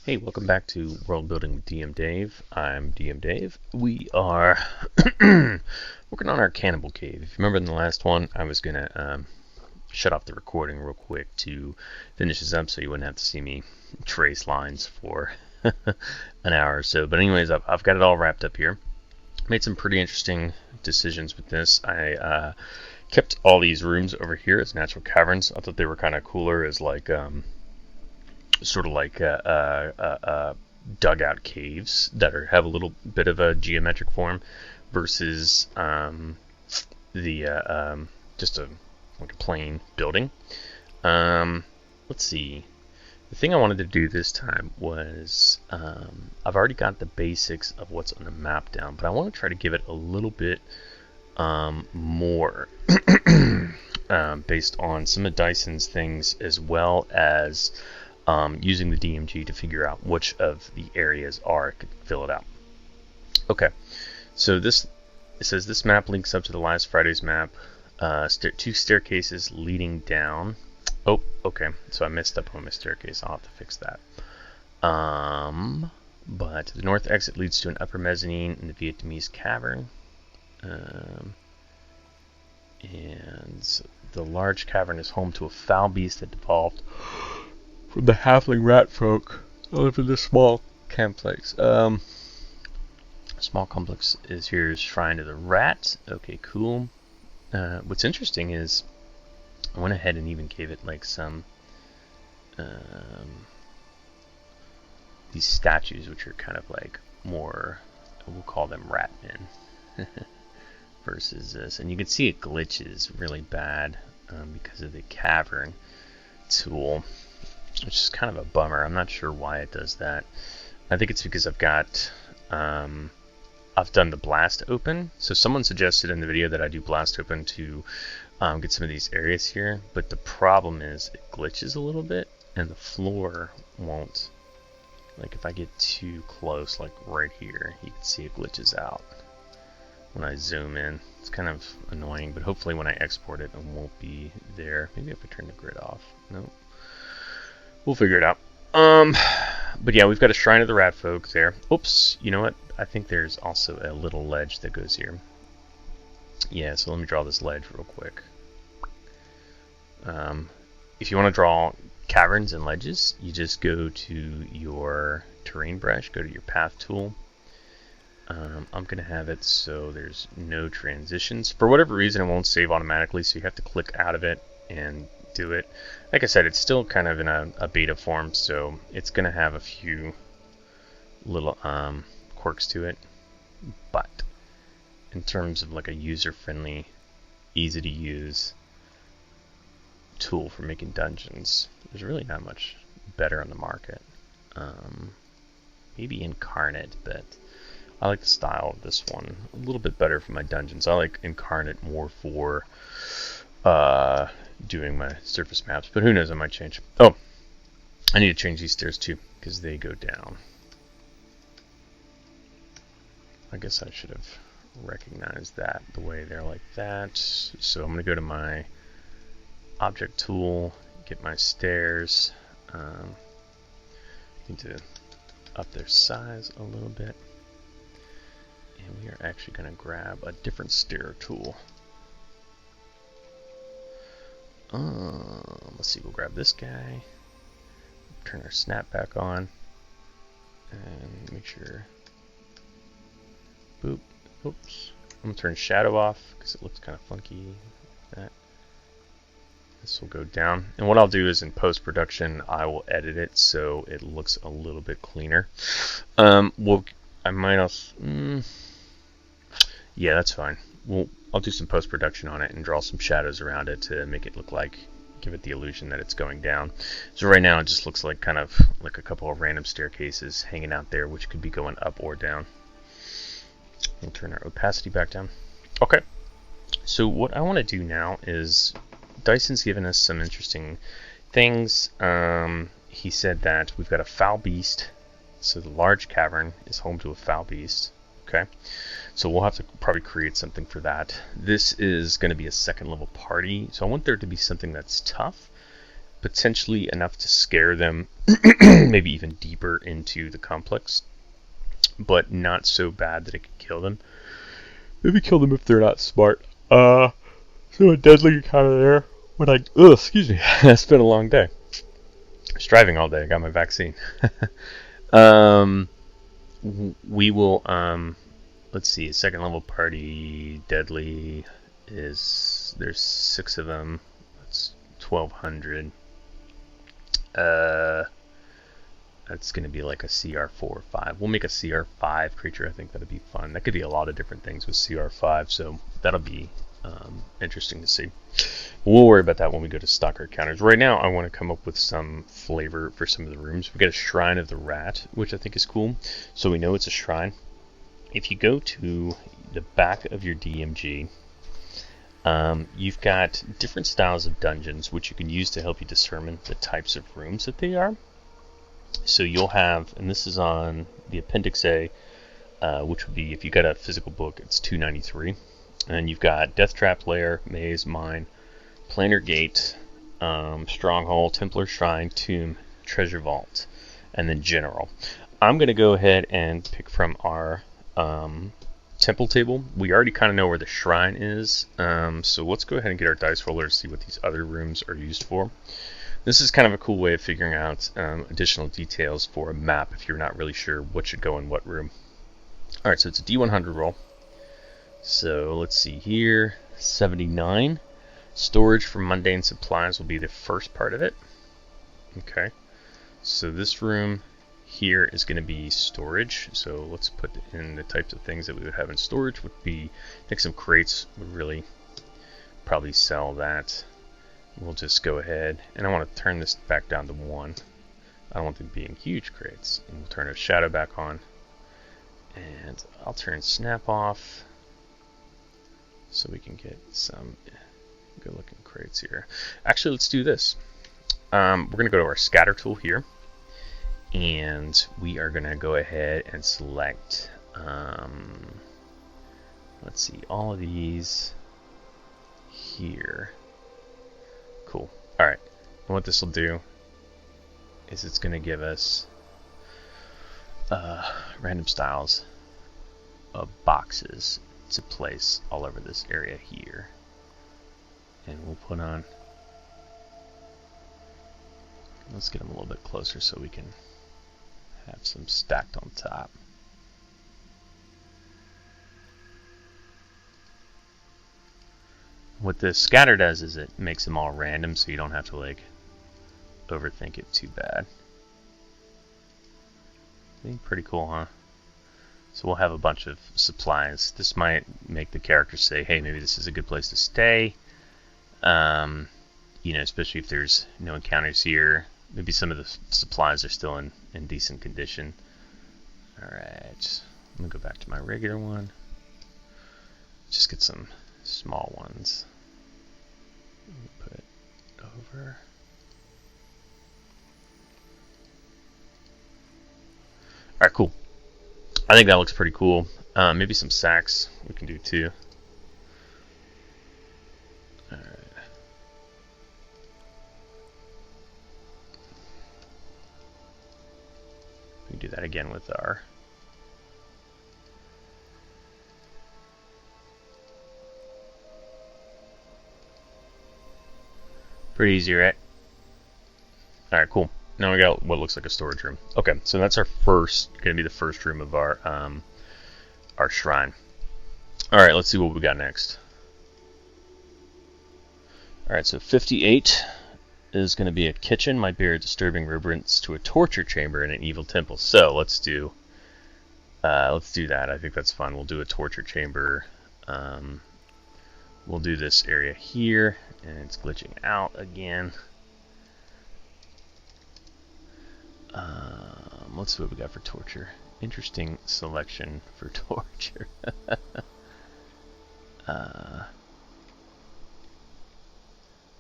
Hey, welcome back to Worldbuilding with DMDave. I'm DMDave. We are working on our cannibal cave. If you remember in the last one, I was going to shut off the recording real quick to finish this up so you wouldn't have to see me trace lines for an hour or so. But anyways, I've got it all wrapped up here. Made some pretty interesting decisions with this. I kept all these rooms over here as natural caverns. I thought they were kind of cooler as like sort of like dugout caves that have a little bit of a geometric form versus just a plain building. Let's see. The thing I wanted to do this time was I've already got the basics of what's on the map down, but I want to try to give it a little bit more based on some of Dyson's things, as well as using the DMG to figure out which of the areas are to fill it out. Okay, so it says this map links up to the last Friday's map. Two staircases leading down. Oh, okay. So I messed up on my staircase. I'll have to fix that. But the north exit leads to an upper mezzanine in the Vietnamese cavern. And the large cavern is home to a foul beast that evolved from the halfling rat folk that live in this small complex. Small complex is here's Shrine to the Rat. Okay, cool. What's interesting is I went ahead and even gave it like some these statues, which are kind of like more, we'll call them rat men versus this. And you can see it glitches really bad because of the Cavern tool, which is kind of a bummer. I'm not sure why it does that. I think it's because I've done the blast open. So someone suggested in the video that I do blast open to get some of these areas here, but the problem is it glitches a little bit and the floor won't. Like if I get too close, like right here, you can see it glitches out when I zoom in. It's kind of annoying, but hopefully when I export it, it won't be there. Maybe if I turn the grid off. Nope. We'll figure it out. But yeah, we've got a Shrine of the Rat Folk there. Oops, you know what? I think there's also a little ledge that goes here. Yeah, so let me draw this ledge real quick. If you want to draw caverns and ledges, you just go to your terrain brush, go to your path tool. I'm going to have it so there's no transitions. For whatever reason, it won't save automatically, so you have to click out of it and do it. Like I said, it's still kind of in a beta form, so it's going to have a few little quirks to it. But in terms of like a user-friendly, easy-to-use tool for making dungeons, there's really not much better on the market. Maybe Incarnate, but I like the style of this one a little bit better for my dungeons. I like Incarnate more for doing my surface maps, but who knows, I might change. Oh, I need to change these stairs too, because they go down. I guess I should have recognized that the way they're like that. So I'm going to go to my object tool, get my stairs. Need to up their size a little bit. And we are actually going to grab a different stair tool. Let's see, we'll grab this guy, turn our snap back on, and make sure, boop, oops, I'm going to turn shadow off because it looks kind of funky like that. This will go down, and what I'll do is in post-production I will edit it so it looks a little bit cleaner. I might also, yeah, that's fine. I'll do some post-production on it and draw some shadows around it to make it look like, give it the illusion that it's going down. So right now it just looks like kind of like a couple of random staircases hanging out there, which could be going up or down. We'll turn our opacity back down. Okay, so what I want to do now is, Dyson's given us some interesting things. He said that we've got a foul beast, so the large cavern is home to a foul beast. Okay, so we'll have to probably create something for that. This is going to be a second level party, so I want there to be something that's tough potentially enough to scare them, maybe even deeper into the complex, but not so bad that it could kill them. Maybe kill them if they're not smart. So a deadly encounter there. When excuse me, it's been a long day. I was driving all day. I got my vaccine. We will, let's see, second level party deadly is, there's 6 of them. That's 1200. That's going to be like a CR4 or 5. We'll make a CR5 creature. I think that'd be fun. That could be a lot of different things with CR5, so that'll be interesting to see. We'll worry about that when we go to stock our counters. Right now, I want to come up with some flavor for some of the rooms. We got a Shrine of the Rat, which I think is cool. So we know it's a shrine. If you go to the back of your DMG, you've got different styles of dungeons, which you can use to help you determine the types of rooms that they are. So you'll have, and this is on the Appendix A, which would be, if you got a physical book, it's 293. And you've got Death Trap Lair, Maze, Mine, Planar Gate, Stronghold, Templar Shrine, Tomb, Treasure Vault, and then General. I'm going to go ahead and pick from our temple table. We already kind of know where the shrine is, so let's go ahead and get our dice roller to see what these other rooms are used for. This is kind of a cool way of figuring out additional details for a map if you're not really sure what should go in what room. Alright, so it's a D100 roll. So let's see here, 79. Storage for mundane supplies will be the first part of it. Okay, so this room here is going to be storage. So let's put in the types of things that we would have in storage. Would be, I think some crates would really probably sell that. We'll just go ahead, and I want to turn this back down to 1. I don't want them being huge crates. And we'll turn our shadow back on, and I'll turn snap off so we can get some good looking crates here. Actually, let's do this. We're going to go to our scatter tool here, and we are going to go ahead and select, let's see, all of these here. Cool. Alright, and what this will do is it's going to give us random styles of boxes to place all over this area here. And we'll put on, let's get them a little bit closer so we can have some stacked on top. What the scatter does is it makes them all random, so you don't have to like overthink it too bad. I think pretty cool, huh? So we'll have a bunch of supplies. This might make the character say, hey, maybe this is a good place to stay. You know, especially if there's no encounters here. Maybe some of the supplies are still in decent condition. Alright, I'm going to go back to my regular one. Just get some small ones. Put it over. Alright, cool. I think that looks pretty cool. Maybe some sacks we can do too. Alright. We can do that again with our pretty easy, right? Alright, cool. Now we got what looks like a storage room. Okay, so that's our gonna be the first room of our shrine. Alright, let's see what we got next. Alright, so 58 is gonna be a kitchen, might bear a disturbing reverence to a torture chamber in an evil temple. So let's do that. I think that's fun. We'll do a torture chamber. We'll do this area here, and it's glitching out again. Let's see what we got for torture. Interesting selection for torture. How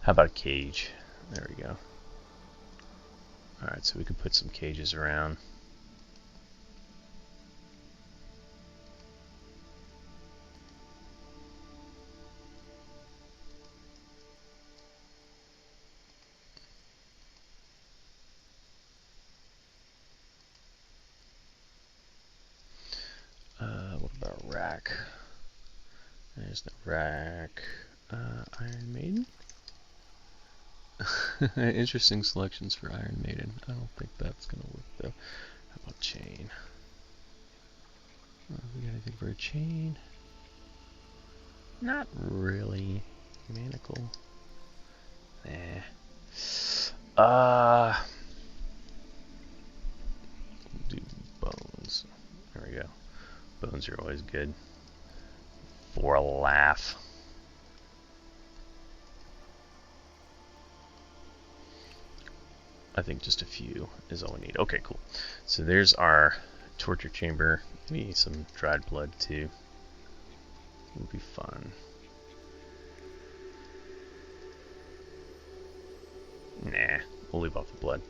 about a cage? There we go. Alright, so we can put some cages around. rack. There's the rack. Iron Maiden. Interesting selections for Iron Maiden. I don't think that's gonna work though. How about chain? We got anything for a chain? Not really. Manacle. Do bones. There we go. Bones are always good. For a laugh. I think just a few is all we need. Okay, cool. So there's our torture chamber. Maybe some dried blood too. Would be fun. Nah, we'll leave off the blood.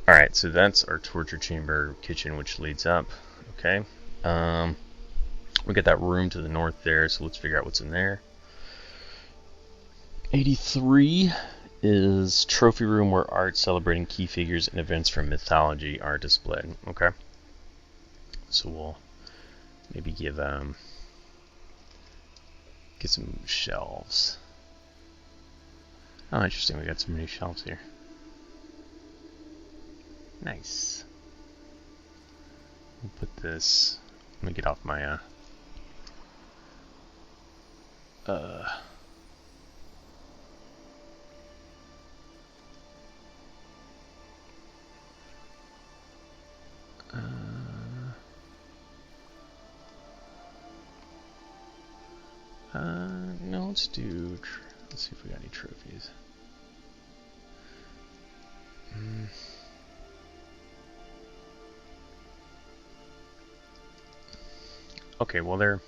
Alright, so that's our torture chamber kitchen, which leads up. Okay. We got that room to the north there, so let's figure out what's in there. 83 is trophy room where art celebrating key figures and events from mythology are displayed. Okay. So we'll maybe get some shelves. Oh, interesting. We got some new shelves here. Nice. We'll put this. Let me get off my no, let's see if we got any trophies. Okay, well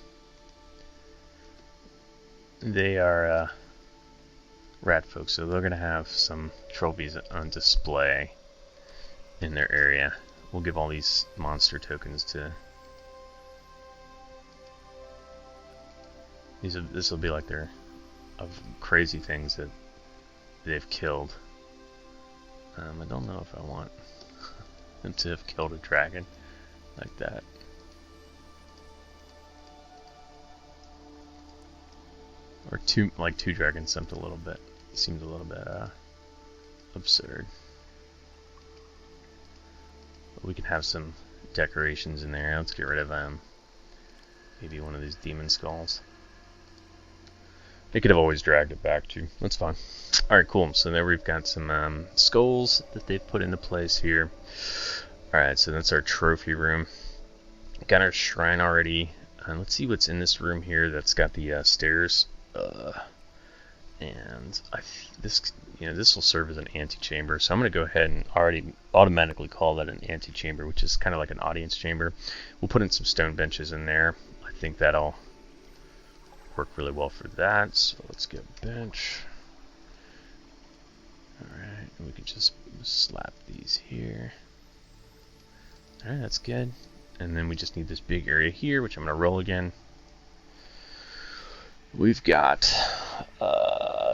they are rat folks, so they're gonna have some trophies on display in their area. We'll give all these monster tokens to this will be like their of crazy things that they've killed. I don't know if I want them to have killed a dragon like that. Or two dragons seemed a little bit absurd. But we can have some decorations in there. Let's get rid of maybe one of these demon skulls. They could have always dragged it back too. That's fine. Alright, cool. So there we've got some skulls that they've put into place here. Alright, so that's our trophy room. Got our shrine already. Let's see what's in this room here that's got the stairs. And this will serve as an antechamber. So I'm going to go ahead and already automatically call that an antechamber, which is kind of like an audience chamber. We'll put in some stone benches in there. I think that'll work really well for that. So let's get a bench. Alright, and we can just slap these here. Alright, that's good. And then we just need this big area here, which I'm going to roll again. We've got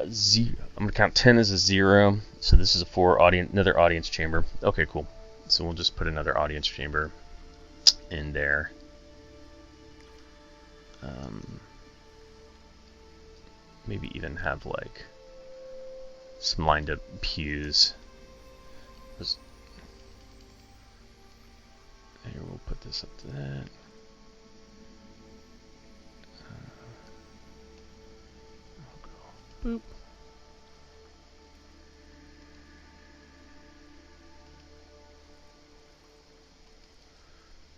0. I'm going to count 10 as a 0. So this is another audience chamber. Okay, cool. So we'll just put another audience chamber in there. Maybe even have like some lined up pews. Here, we'll put this up to that. Boop.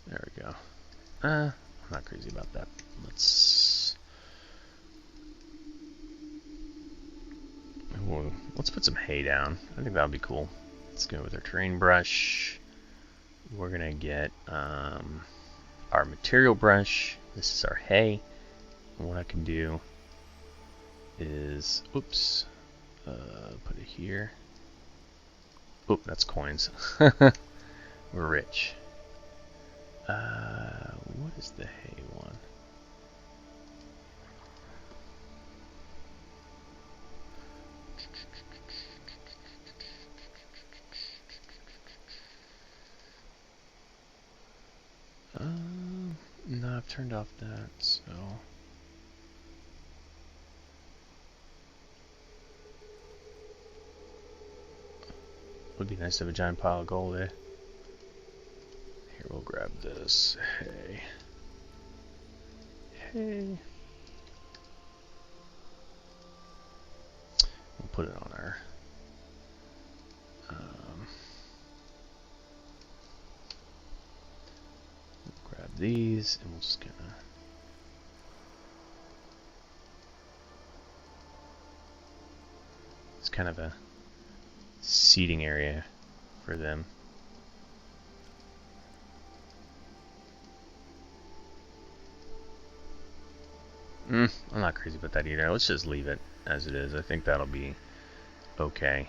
There we go. I'm not crazy about that. Let's put some hay down. I think that would be cool. Let's go with our terrain brush. We're gonna get our material brush. This is our hay. And what I can do is, oops, put it here. Oop, that's coins. We're rich. What is the hay one? No, I've turned off that, so... Would be nice to have a giant pile of gold, eh? Here, we'll grab this. Hey. Hey. We'll put it on our... we'll grab these, and we'll just kind of... It's kind of a seating area for them. I'm not crazy about that either. Let's just leave it as it is. I think that'll be okay.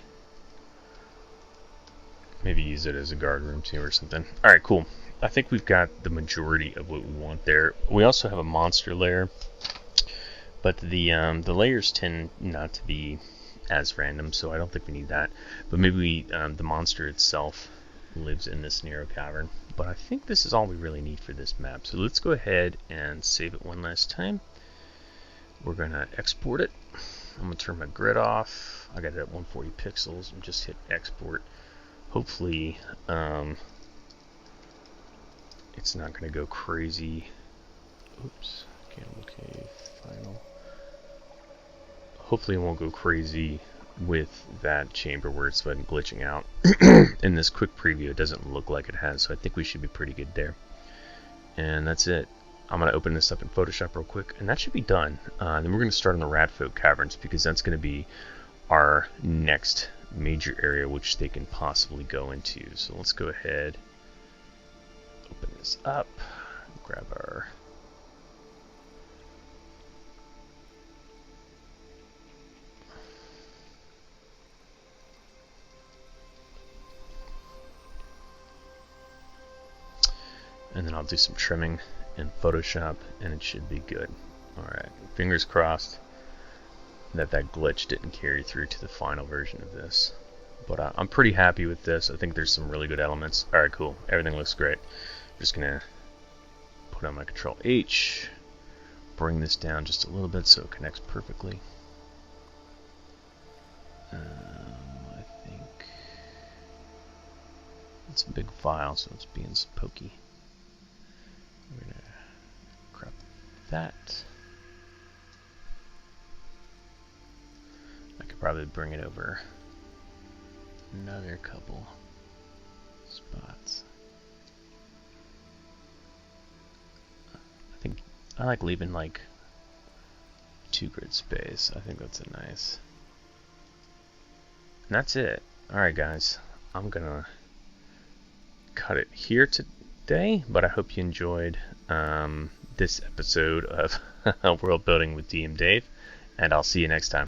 Maybe use it as a guard room too or something. Alright, cool. I think we've got the majority of what we want there. We also have a monster lair, but the layers tend not to be as random, so I don't think we need that. But maybe the monster itself lives in this narrow cavern. But I think this is all we really need for this map. So let's go ahead and save it one last time. We're going to export it. I'm going to turn my grid off. I got it at 140 pixels and just hit export. Hopefully it's not going to go crazy. Oops, Candle Cave final. Hopefully it won't go crazy with that chamber where it's been glitching out. In this quick preview it doesn't look like it has, so I think we should be pretty good there. And that's it. I'm going to open this up in Photoshop real quick, and that should be done. Then we're going to start on the Radfolk Caverns, because that's going to be our next major area which they can possibly go into. So let's go ahead, open this up, grab our... and then I'll do some trimming in Photoshop and it should be good. Alright, fingers crossed that glitch didn't carry through to the final version of this. But I'm pretty happy with this. I think there's some really good elements. Alright, cool. Everything looks great. I'm just going to put on my Control H, bring this down just a little bit so it connects perfectly. I think it's a big file, so it's being pokey. We're going to crop that. I could probably bring it over another couple spots. I think I like leaving like 2 grid space. I think that's a nice. And that's it. Alright guys, I'm gonna cut it here today, but I hope you enjoyed this episode of World Building with DMDave, and I'll see you next time.